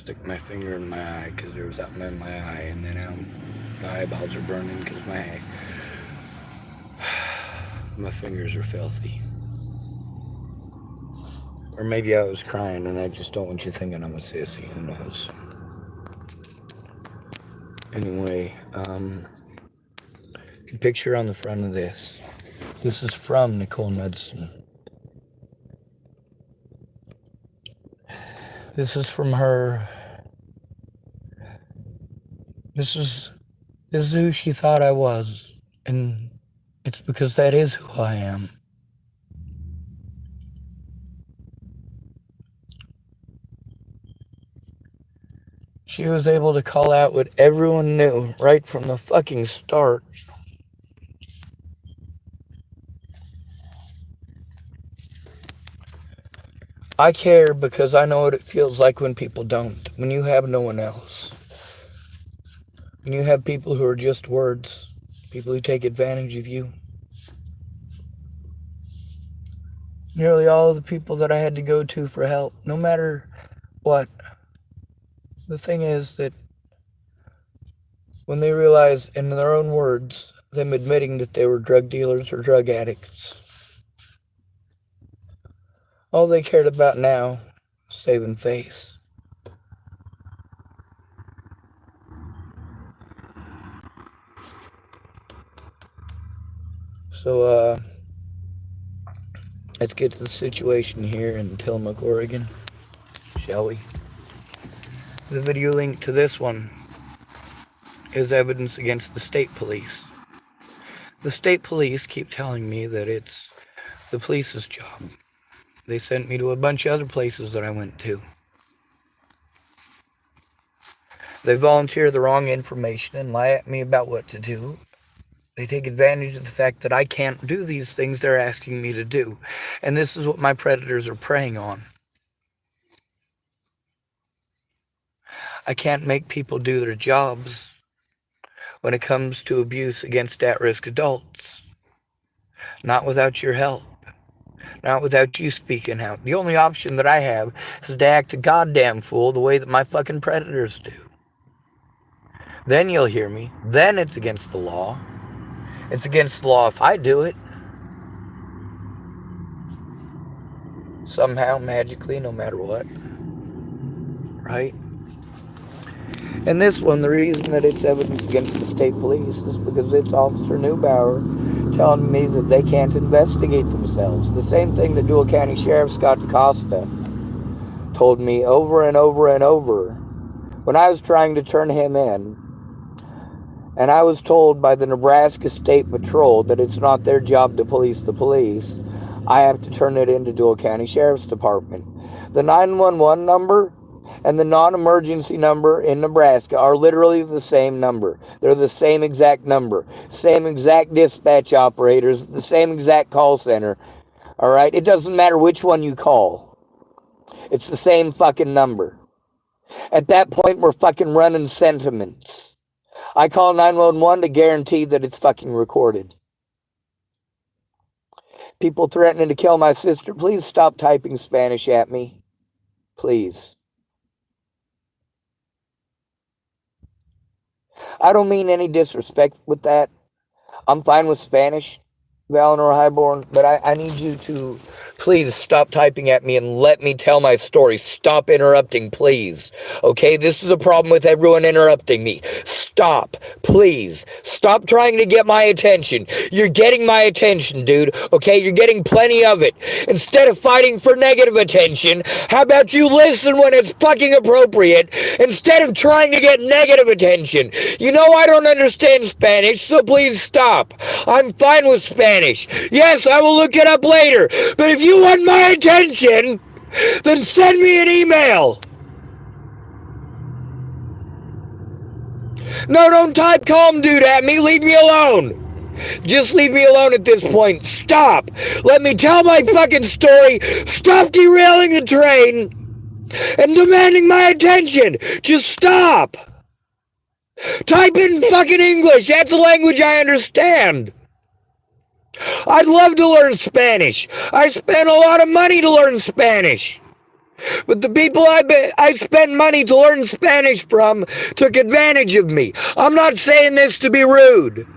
stick my finger in my eye because there was something in my eye, and then my eyeballs are burning because my fingers are filthy. Or maybe I was crying and I just don't want you thinking I'm a sissy. Who knows? Anyway, the picture on the front of this. This is from Nicole Knudsen. This is from her. This is who she thought I was. And it's because that is who I am. She was able to call out what everyone knew right from the fucking start. I care because I know what it feels like when people don't. When you have no one else. When you have people who are just words. People who take advantage of you. Nearly all of the people that I had to go to for help, no matter what. The thing is that when they realize, in their own words, them admitting that they were drug dealers or drug addicts, all they cared about now was saving face. So, let's get to the situation here in Tillamook, Oregon, shall we? The video link to this one is evidence against the state police. The state police keep telling me that it's the police's job. They sent me to a bunch of other places that I went to. They volunteer the wrong information and lie at me about what to do. They take advantage of the fact that I can't do these things they're asking me to do. And this is what my predators are preying on. I can't make people do their jobs when it comes to abuse against at-risk adults. Not without your help. Not without you speaking out. The only option that I have is to act a goddamn fool the way that my fucking predators do. Then you'll hear me. Then it's against the law. It's against the law if I do it. Somehow, magically, no matter what. Right? And this one, the reason that it's evidence against the state police is because it's Officer Neubauer telling me that they can't investigate themselves. The same thing that Dual County Sheriff Scott DaCosta told me over and over and over when I was trying to turn him in. And I was told by the Nebraska State Patrol that it's not their job to police the police. I have to turn it into Dual County Sheriff's Department. The 911 number and the non-emergency number in Nebraska are literally the same number. They're the same exact number. Same exact dispatch operators, the same exact call center. All right? It doesn't matter which one you call. It's the same fucking number. At that point, we're fucking running sentiments. I call 911 to guarantee that it's fucking recorded. People threatening to kill my sister, please stop typing Spanish at me. Please. I don't mean any disrespect with that. I'm fine with Spanish, Valinor Highborn, but I need you to please stop typing at me and let me tell my story. Stop interrupting, please. Okay, this is a problem with everyone interrupting me. Stop, please. Stop trying to get my attention. You're getting my attention, dude. Okay, you're getting plenty of it. Instead of fighting for negative attention, how about you listen when it's fucking appropriate instead of trying to get negative attention? You know I don't understand Spanish, so please stop. I'm fine with Spanish. Yes, I will look it up later. But if you want my attention, then send me an email. No, don't type calm dude at me. Leave me alone. Just leave me alone at this point. Stop. Let me tell my fucking story. Stop derailing the train and demanding my attention. Just stop. Type in fucking English. That's a language I understand. I'd love to learn Spanish. I spent a lot of money to learn Spanish. But the people I spent money to learn Spanish from took advantage of me. I'm not saying this to be rude.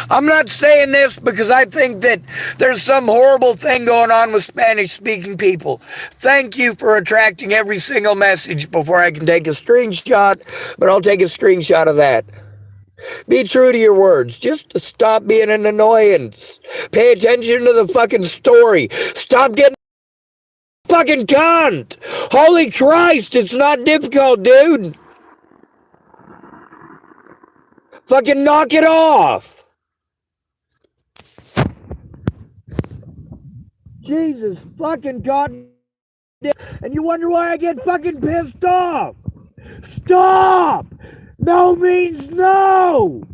I'm not saying this because I think that there's some horrible thing going on with Spanish-speaking people. Thank you for attracting every single message before I can take a screenshot, but I'll take a screenshot of that. Be true to your words. Just stop being an annoyance. Pay attention to the fucking story. Stop getting fucking cunt. Holy Christ, it's not difficult, dude. Fucking knock it off. Jesus fucking God. And you wonder why I get fucking pissed off. Stop! No means no!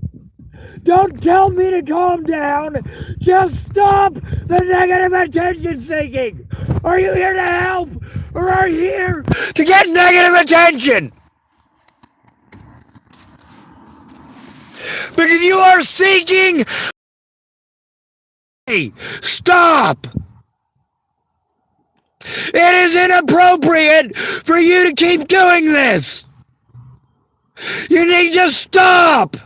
Don't tell me to calm down. Just stop the negative attention seeking. Are you here to help? Or are you here to get negative attention? Because you are seeking. Stop! It is inappropriate for you to keep doing this. You need to stop.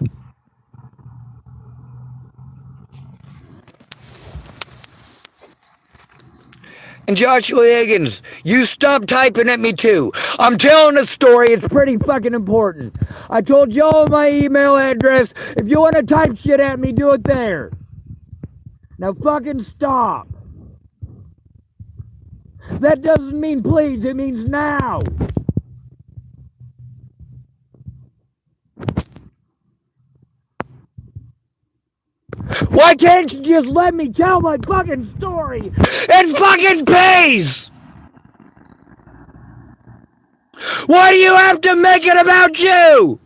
And Joshua Higgins, you stop typing at me too. I'm telling a story. It's pretty fucking important. I told y'all my email address. If you want to type shit at me, do it there. Now fucking stop. That doesn't mean please, it means now. Why can't you just let me tell my fucking story in fucking peace? Why do you have to make it about you?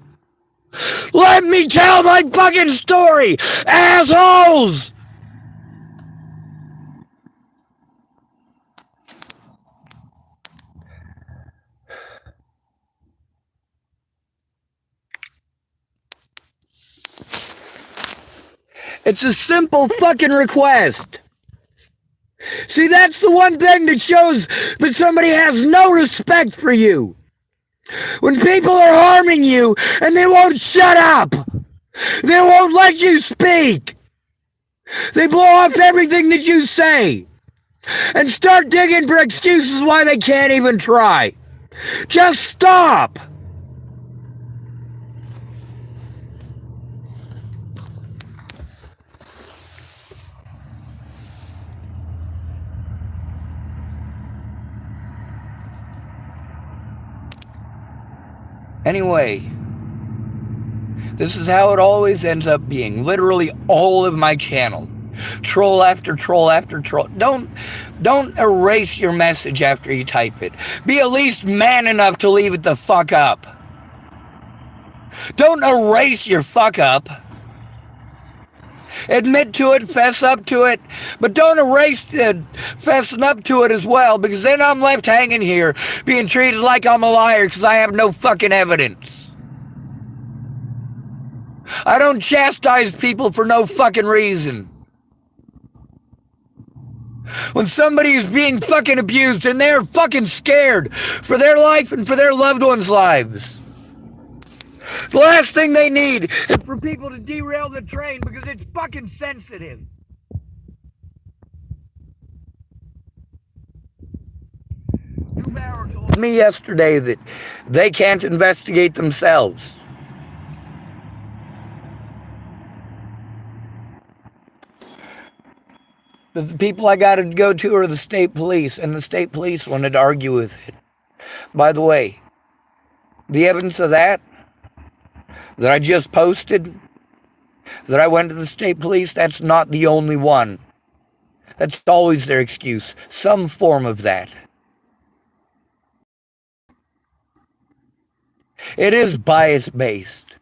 Let me tell my fucking story, assholes! It's a simple fucking request. See, that's the one thing that shows that somebody has no respect for you. When people are harming you and they won't shut up. They won't let you speak. They blow off everything that you say and start digging for excuses why they can't even try. Just stop. Anyway, this is how it always ends up being. Literally all of my channel. Troll after troll after troll. Don't erase your message after you type it. Be at least man enough to leave it the fuck up. Don't erase your fuck up. Admit to it, fess up to it, but don't erase it, fessing up to it as well, because then I'm left hanging here being treated like I'm a liar because I have no fucking evidence. I don't chastise people for no fucking reason. When somebody is being fucking abused and they're fucking scared for their life and for their loved ones' lives. The last thing they need is for people to derail the train because it's fucking sensitive. Neubauer told me yesterday that they can't investigate themselves. But the people I got to go to are the state police, and the state police wanted to argue with it. By the way, the evidence of that I just posted, that I went to the state police, that's not the only one. That's always their excuse. Some form of that. It is bias-based.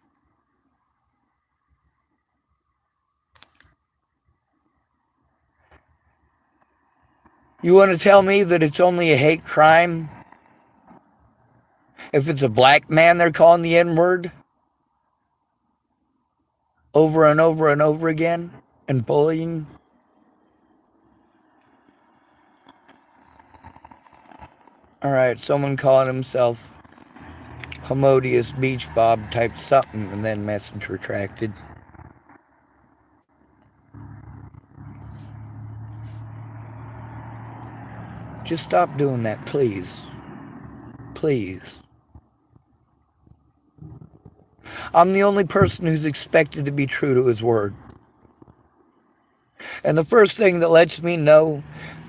You want to tell me that it's only a hate crime if it's a black man they're calling the N-word? Over and over and over again, and bullying. Alright, someone calling himself Homodious Beach Bob typed something and then message retracted. Just stop doing that, please. Please. I'm the only person who's expected to be true to his word. And the first thing that lets me know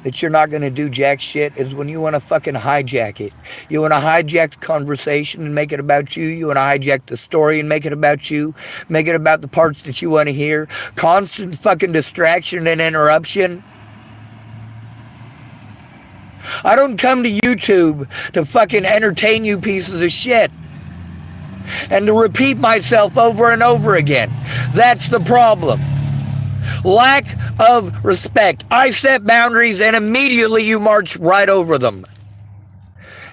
that you're not going to do jack shit is when you want to fucking hijack it. You want to hijack the conversation and make it about you. You want to hijack the story and make it about you. Make it about the parts that you want to hear. Constant fucking distraction and interruption. I don't come to YouTube to fucking entertain you pieces of shit and to repeat myself over and over again. That's the problem. Lack of respect. I set boundaries and immediately you march right over them.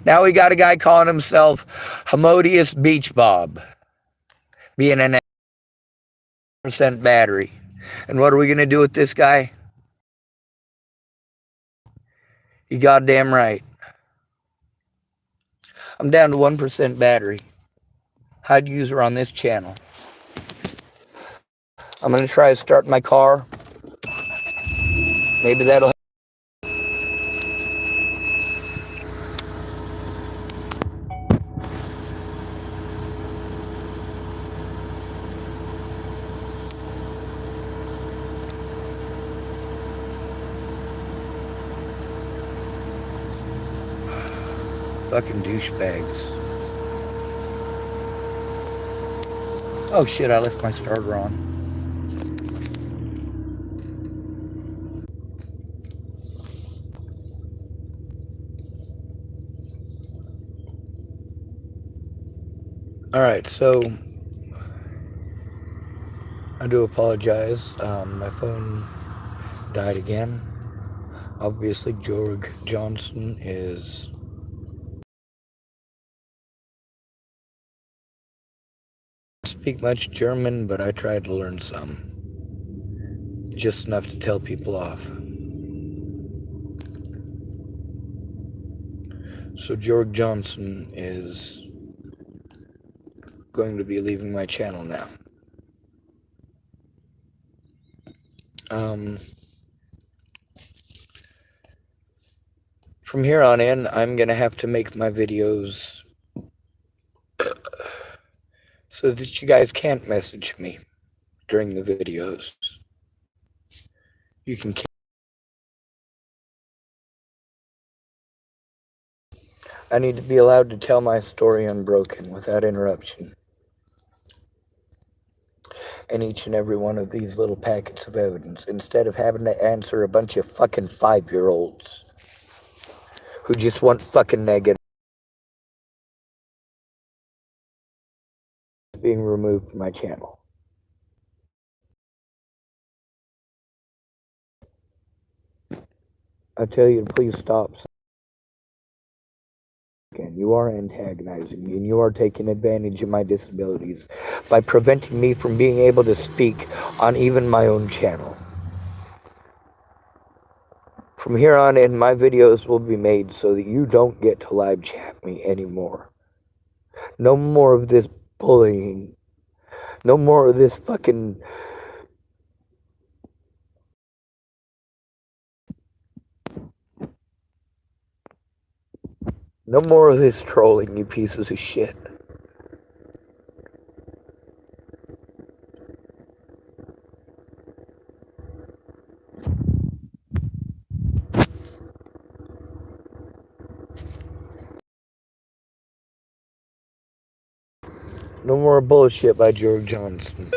Now we got a guy calling himself Homodious Beach Bob, being an 1% battery. And what are we going to do with this guy? You goddamn right. I'm down to 1% battery. Hide user on this channel. I'm going to try to start my car. Maybe that'll help. Fucking douchebags. Oh shit, I left my starter on. Alright, so I do apologize. My phone died again. Obviously, Georg Johnson is speak much German, but I tried to learn some. Just enough to tell people off. So Georg Johnson is going to be leaving my channel now. From here on in, I'm going to have to make my videos so that you guys can't message me during the videos. You can. I need to be allowed to tell my story unbroken without interruption. And each and every one of these little packets of evidence, instead of having to answer a bunch of fucking 5-year-olds who just want fucking negative, being removed from my channel. I tell you to please stop. You are antagonizing me, and you are taking advantage of my disabilities by preventing me from being able to speak on even my own channel. From here on in, my videos will be made so that you don't get to live chat me anymore. No more of this bullying. No more of this fucking... No more of this trolling, you pieces of shit. No more bullshit by George Johnson.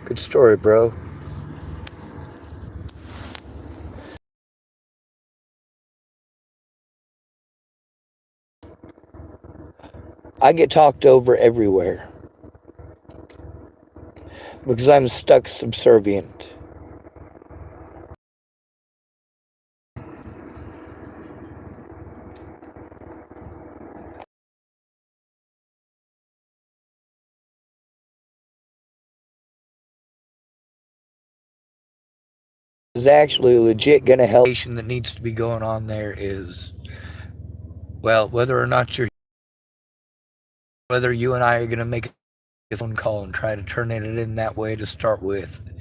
Good story, bro. I get talked over everywhere because I'm stuck subservient. Is actually legit gonna help. That needs to be going on there is Well, whether you and I are going to make a phone call and try to turn it in that way to start with.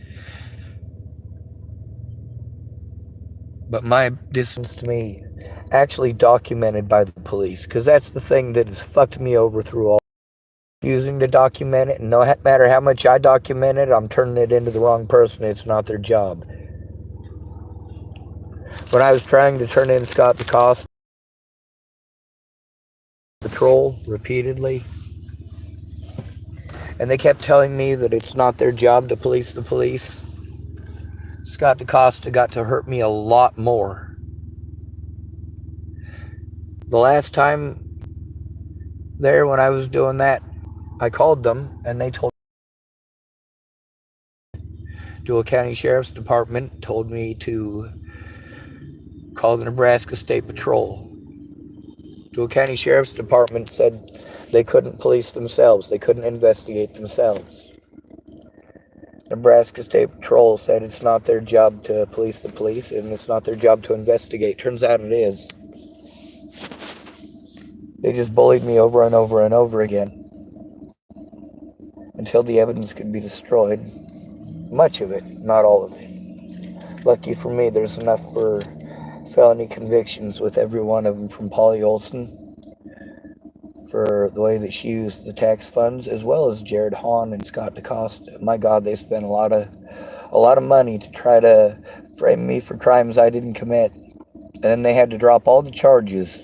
But my distance to me actually documented by the police, because that's the thing that has fucked me over through all using to document it, and no matter how much I document it, I'm turning it into the wrong person. It's not their job. When I was trying to turn in Scott DeCoste patrol repeatedly, and they kept telling me that it's not their job to police the police, Scott DeCosta got to hurt me a lot more. The last time there when I was doing that, I called them and they told Dual County Sheriff's Department told me to call the Nebraska State Patrol. Dual County Sheriff's Department said they couldn't police themselves. They couldn't investigate themselves. Nebraska State Patrol said it's not their job to police the police and it's not their job to investigate. Turns out it is. They just bullied me over and over and over again until the evidence could be destroyed. Much of it, not all of it. Lucky for me, there's enough for felony convictions with every one of them, from Polly Olson for the way that she used the tax funds, as well as Jared Hahn and Scott DeCosta. My God, they spent a lot of money to try to frame me for crimes I didn't commit. And then they had to drop all the charges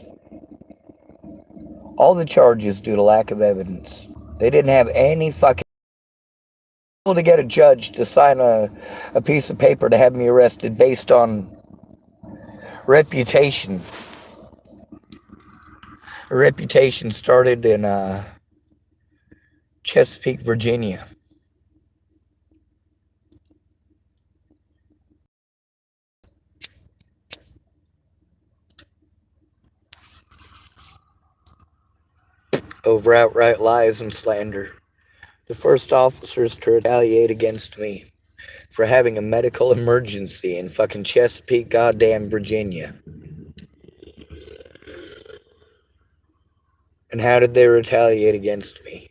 due to lack of evidence. They didn't have any fucking able to get a judge to sign a piece of paper to have me arrested based on reputation. A reputation started in Chesapeake, Virginia. Over outright lies and slander. The first officers to retaliate against me for having a medical emergency in fucking Chesapeake, goddamn Virginia. And how did they retaliate against me?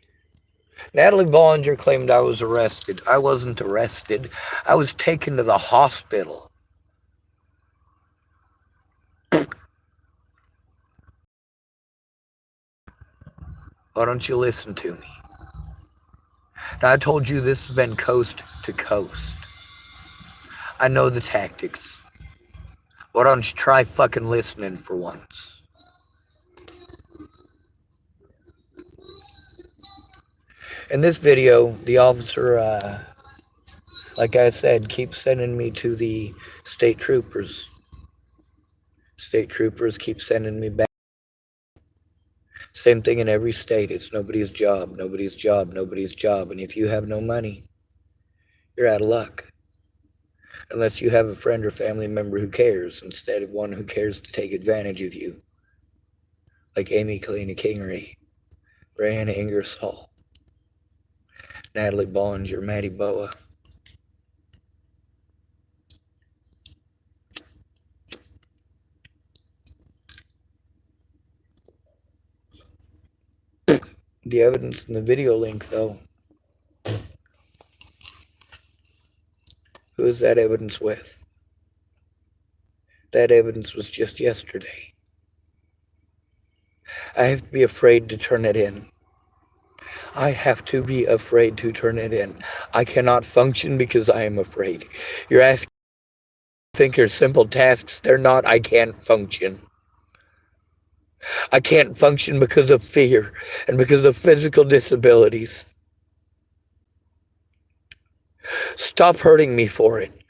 Natalie Bollinger claimed I was arrested. I wasn't arrested. I was taken to the hospital. Why don't you listen to me? Now, I told you this has been coast to coast. I know the tactics. Why don't you try fucking listening for once? In this video, the officer, like I said, keeps sending me to the state troopers. State troopers keep sending me back. Same thing in every state. It's nobody's job, nobody's job, nobody's job. And if you have no money, you're out of luck. Unless you have a friend or family member who cares, instead of one who cares to take advantage of you. Like Amy Kalina Kingery, Brianna Ingersoll, Natalie Bollinger, Maddie Boa. The evidence in the video link, though. Who is that evidence with? That evidence was just yesterday. I have to be afraid to turn it in. I have to be afraid to turn it in. I cannot function because I am afraid. You're asking, think they're simple tasks. They're not. I can't function. I can't function because of fear and because of physical disabilities. Stop hurting me for it.